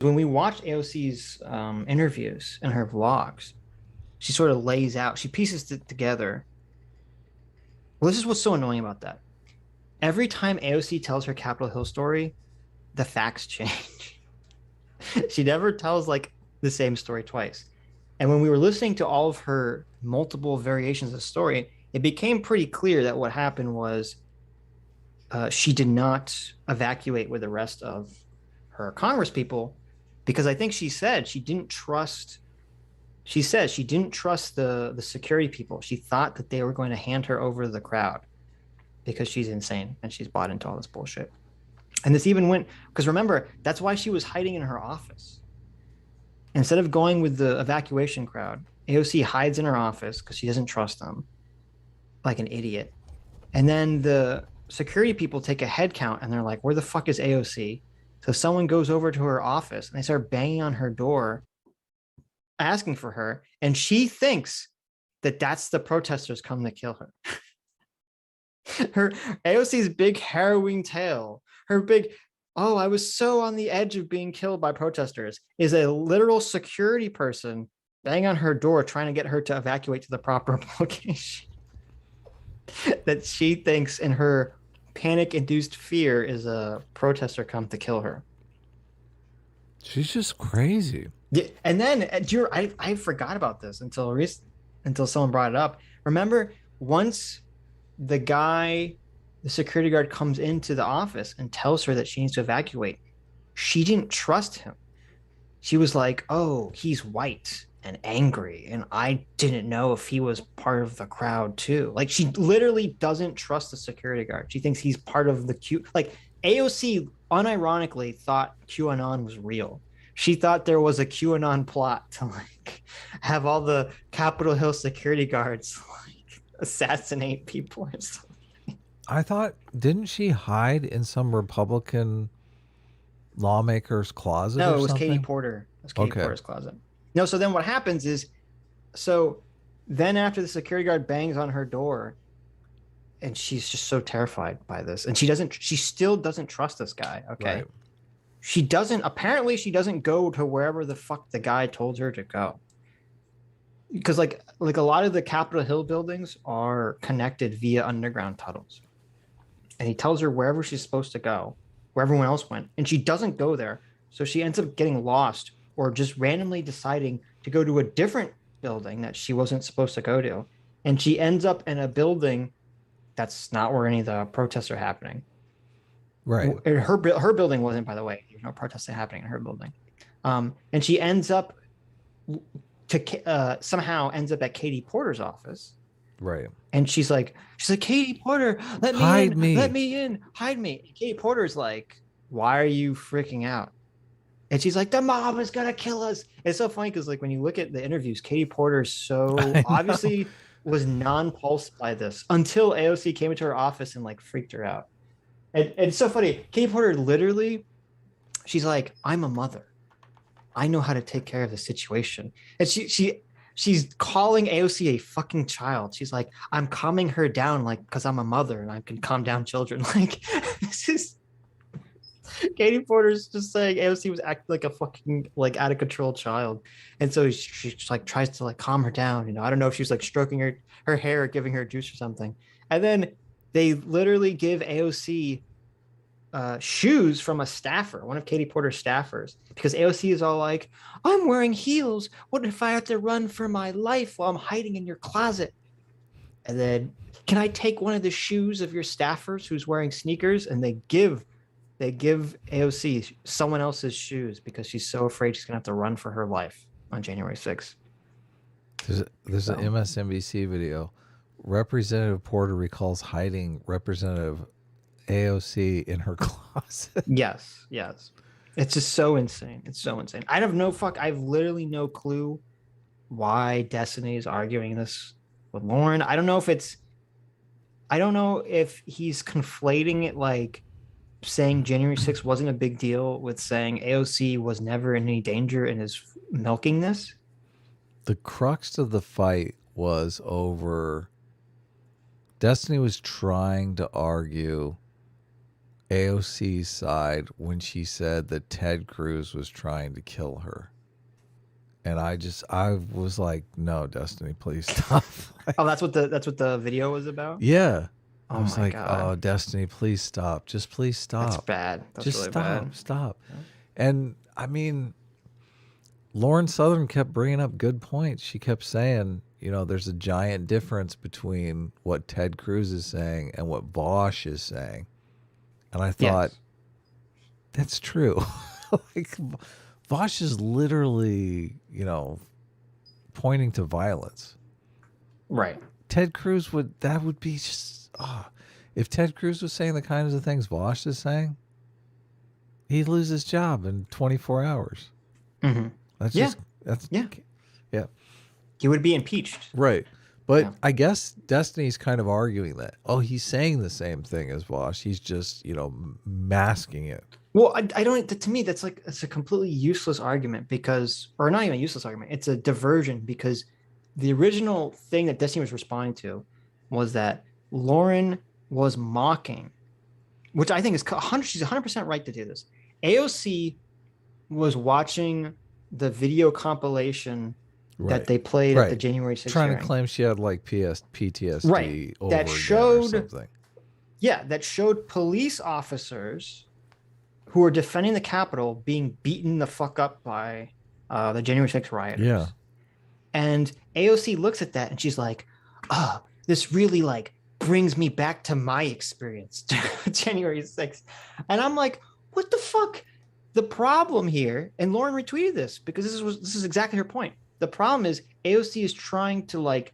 when we watch AOC's interviews and her vlogs, she sort of lays out, she pieces it together. Well, this is what's so annoying about that. Every time AOC tells her Capitol Hill story, the facts change. She never tells like the same story twice. And when we were listening to all of her multiple variations of the story, it became pretty clear that what happened was she did not evacuate with the rest of her Congress people because I think she said she didn't trust. She said she didn't trust the security people. She thought that they were going to hand her over to the crowd because she's insane and she's bought into all this bullshit. And this even went because remember that's why she was hiding in her office instead of going with the evacuation crowd. AOC hides in her office because she doesn't trust them, like an idiot. And then the security people take a head count and they're like, where the fuck is AOC? So someone goes over to her office and they start banging on her door, asking for her. And she thinks that that's the protesters coming to kill her. Her AOC's big harrowing tale, her big, oh, I was so on the edge of being killed by protesters, is a literal security person banging on her door trying to get her to evacuate to the proper location. That she thinks in her panic induced fear is a protester come to kill her. She's just crazy. Yeah, and then I forgot about this until someone brought it up. Remember, once the security guard comes into the office and tells her that she needs to evacuate, she didn't trust him. She was like, "Oh, he's white and angry, and I didn't know if he was part of the crowd too." Like she literally doesn't trust the security guard. She thinks he's part of the Q. Like AOC unironically thought QAnon was real. She thought there was a QAnon plot to like have all the Capitol Hill security guards like assassinate people or something. I thought, didn't she hide in some Republican lawmaker's closet No, or it was Katie something? Porter. It was Katie Okay. Porter's closet. No, so then what happens is, so then after the security guard bangs on her door, and she's just so terrified by this, and she still doesn't trust this guy. Right. Okay, apparently she doesn't go to wherever the fuck the guy told her to go, because like a lot of the Capitol Hill buildings are connected via underground tunnels, and he tells her wherever she's supposed to go, where everyone else went, and she doesn't go there. So she ends up getting lost or just randomly deciding to go to a different building that she wasn't supposed to go to. And she ends up in a building that's not where any of the protests are happening. Right. Her building wasn't, by the way. There's no protests happening in her building. And she ends up somehow ends up at Katie Porter's office, Right. and she's like, Katie Porter, Hide let me. me in, hide me. And Katie Porter's like, why are you freaking out? And she's like, the mob is gonna kill us. It's so funny because like when you look at the interviews, Katie Porter so I know. obviously was non-pulsed by this until AOC came into her office and like freaked her out. And it's so funny. Katie Porter literally, she's like, I'm a mother. I know how to take care of the situation. And she's calling AOC a fucking child. She's like, I'm calming her down, like, because I'm a mother and I can calm down children. Like, this is Katie Porter's just saying AOC was acting like a fucking like out of control child, and so she like tries to like calm her down. You know, I don't know if she's like stroking her hair or giving her juice or something, and then they literally give AOC shoes from a staffer, one of Katie Porter's staffers, because AOC is all like, I'm wearing heels. What if I have to run for my life while I'm hiding in your closet? And then, can I take one of the shoes of your staffers who's wearing sneakers? And they give AOC someone else's shoes because she's so afraid she's gonna have to run for her life on January 6th. There's an So MSNBC video. Representative Porter recalls hiding Representative AOC in her closet. yes, yes. It's just so insane. It's so insane. I have no fuck. I have literally no clue why Destiny is arguing this with Lauren. I don't know if he's conflating it like saying January 6th wasn't a big deal with saying AOC was never in any danger and is milking this. The crux of the fight was over. Destiny was trying to argue AOC's side when she said that Ted Cruz was trying to kill her. And I was like, no, Destiny, please stop. Oh, that's what the video was about. Yeah. I Oh was my like, God, oh, Destiny, please stop. Just please that's stop. bad. That's Just really bad. stop. Stop. Yeah. And I mean, Lauren Southern kept bringing up good points. She kept saying, there's a giant difference between what Ted Cruz is saying and what Vosh is saying. And I thought, Yes. that's true. Like, Vosh is literally, pointing to violence. Right. Ted Cruz that would be just, if Ted Cruz was saying the kinds of things Vosh is saying, he'd lose his job in 24 hours. Mm-hmm. That's Yeah. just, that's, Yeah. yeah. He would be impeached. Right. But Yeah. I guess Destiny's kind of arguing that, he's saying the same thing as Vosh. He's just, masking it. Well, I don't. To me, it's a completely useless argument because, or not even a useless argument. It's a diversion because the original thing that Destiny was responding to was that Lauren was mocking, which I think is 100. She's 100% right to do this. AOC was watching the video compilation that Right. they played at the Right. January 6th Trying to hearing. claim she had like PTSD Right. over That again or showed, something. yeah, that showed police officers who were defending the Capitol being beaten the fuck up by the January 6th rioters. Yeah. And AOC looks at that and she's like, oh, this really like brings me back to my experience, January 6th. And I'm like, what the fuck? The problem here, and Lauren retweeted this because this is exactly her point. The problem is AOC is trying to like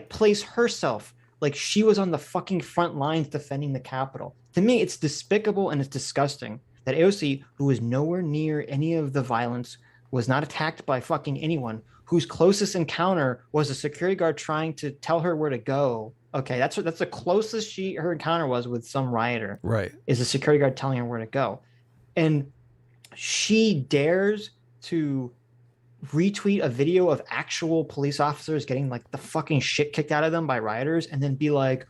place herself like she was on the fucking front lines defending the Capitol. To me, it's despicable and it's disgusting that AOC, who was nowhere near any of the violence, was not attacked by fucking anyone, whose closest encounter was a security guard trying to tell her where to go. Okay, that's the closest her encounter was with some rioter. Right. Is a security guard telling her where to go. And she dares to retweet a video of actual police officers getting like the fucking shit kicked out of them by rioters and then be like,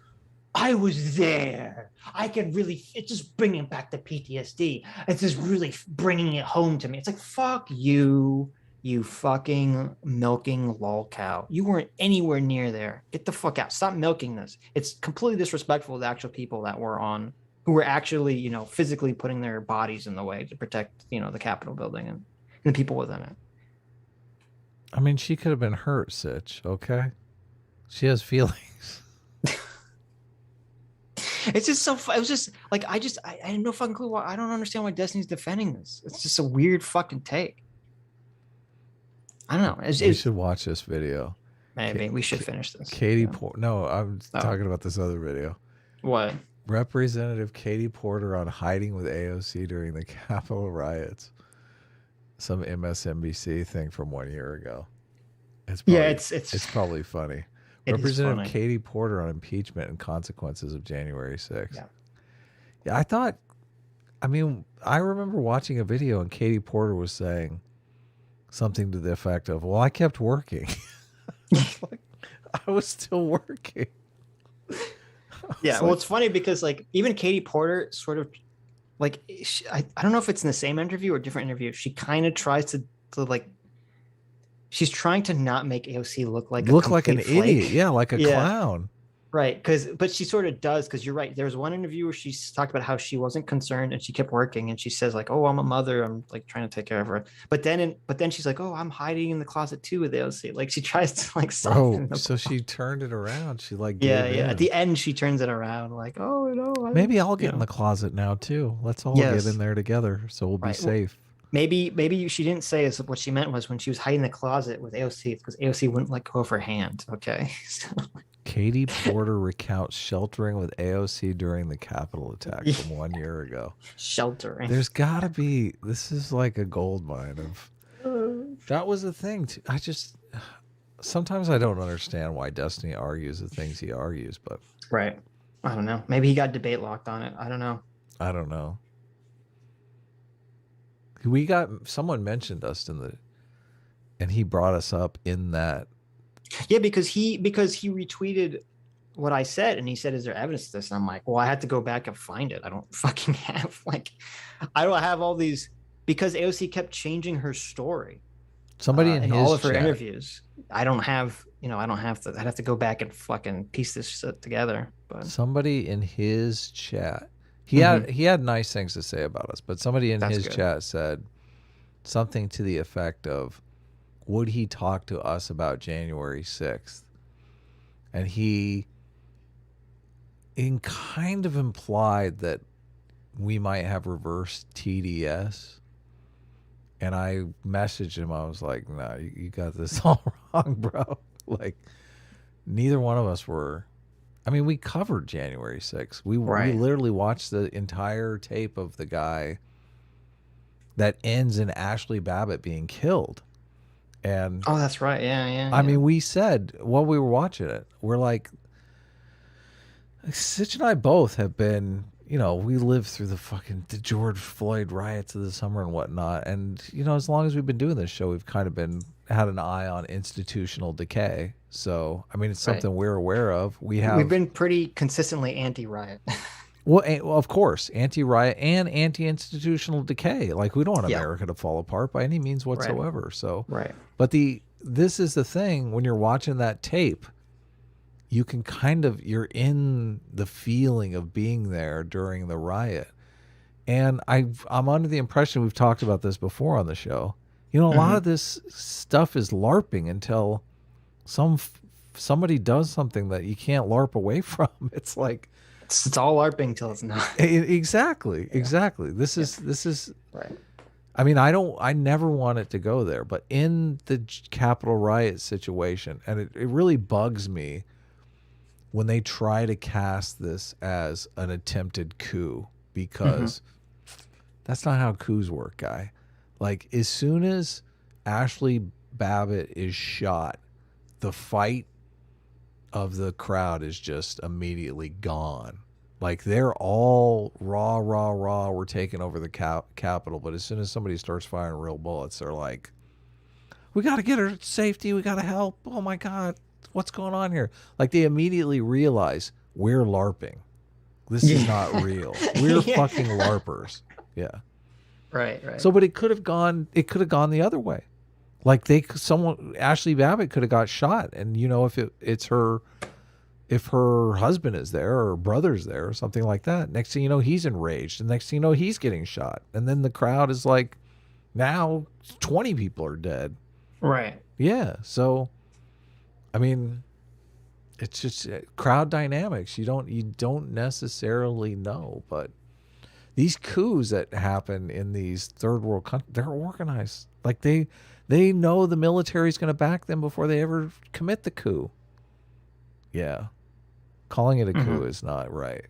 I was there. I can really, it's just bringing back the PTSD. It's just really bringing it home to me. It's like, fuck you, you fucking milking lol cow. You weren't anywhere near there. Get the fuck out. Stop milking this. It's completely disrespectful to the actual people that were on, who were actually, physically putting their bodies in the way to protect, the Capitol building and the people within it. I mean, she could have been hurt, Sitch, okay? She has feelings. It's just so. It was just like I had no fucking clue why. I don't understand why Destiny's defending this. It's just a weird fucking take. I don't know. We should watch this video. Maybe we should finish this. Katie Porter. No, I'm talking about this other video. What? Representative Katie Porter on hiding with AOC during the Capitol riots. Some MSNBC thing from 1 year ago. It's probably funny. Representative Katie Porter on impeachment and consequences of January 6th. Yeah, I remember watching a video and Katie Porter was saying something to the effect of, well, I kept working. I was still working. Yeah, well, it's funny because like even Katie Porter sort of like I don't know if it's in the same interview or different interview. She kind of tries to like she's trying to not make AOC look like an idiot. Yeah, like a clown. Right. But she sort of does, because you're right. There was one interview where she talked about how she wasn't concerned and she kept working, and she says like, oh, I'm a mother. I'm like trying to take care of her. But then she's like, oh, I'm hiding in the closet too with AOC. Like she tries to like so she turned it around. She like yeah. At the end, she turns it around like, oh no. Maybe I'll get in the closet now too. Let's all get in there together so we'll be safe. Maybe she didn't say is what she meant was when she was hiding in the closet with AOC, it's because AOC wouldn't let go of her hand. Okay. Katie Porter recounts sheltering with AOC during the Capitol attack from 1 year ago. Sheltering. There's got to be, this is like a gold mine of, that was the thing. Sometimes I don't understand why Destiny argues the things he argues, but. Right. I don't know. Maybe he got debate locked on it. I don't know. Someone mentioned us and he brought us up in that. Yeah, because he retweeted what I said, and he said, "Is there evidence to this?" And I'm like, "Well, I had to go back and find it. I don't fucking have like, I don't have all these because AOC kept changing her story Somebody in all his of her chat, interviews. I don't have, I don't have to. I'd have to go back and fucking piece this shit together." But somebody in his chat, Mhm. he had nice things to say about us, but somebody in That's his good. chat said something to the effect of, "Would he talk to us about January 6th?" And he in kind of implied that we might have reversed TDS. And I messaged him. I was like, "No, you got this all wrong, bro. Like, neither one of us were. I mean, we covered January 6th. We Right. literally watched the entire tape of the guy that ends in Ashley Babbitt being killed. And Oh, that's right. Yeah, yeah, I yeah. mean, we said while we were watching it, we're like, Sitch and I both have been, we lived through the George Floyd riots of the summer and whatnot. And, as long as we've been doing this show, we've kind of had an eye on institutional decay. So, I mean, it's Right. something we're aware of. We We've have, been pretty consistently anti-riot. well, of course, anti-riot and anti-institutional decay. Like, we don't want Yeah. America to fall apart by any means Right. whatsoever. So, Right. but this is the thing when you're watching that tape, you can you're in the feeling of being there during the riot. And I'm under the impression, we've talked about this before on the show. A lot Hmm. of this stuff is LARPing until somebody does something that you can't LARP away from. It's like It's all LARPing till it's not. exactly, Yeah. exactly. Yeah. This is. Right. I mean, I never want it to go there, but in the Capitol riot situation, and it really bugs me when they try to cast this as an attempted coup, Hmm. because that's not how coups work, guy. Like, as soon as Ashley Babbitt is shot, the fight of the crowd is just immediately gone. Like, they're all raw, raw, raw. We're taking over the Capitol. But as soon as somebody starts firing real bullets, they're like, we got to get her to safety. We got to help. Oh my God. What's going on here? Like, they immediately realize we're LARPing. This is not Yeah. real. We're Yeah. fucking LARPers. Yeah. Right. Right. So, but it could have gone the other way. Like, Ashley Babbitt could have got shot. And, if her husband is there or brother's there or something like that, next thing you know, he's enraged. And next thing you know, he's getting shot. And then the crowd is like, now 20 people are dead. Right. Yeah. So, I mean, it's just crowd dynamics. You don't necessarily know, but these coups that happen in these third world countries, they're organized. Like, they know the military's going to back them before they ever commit the coup. Yeah. Calling it a coup Hmm. is not right.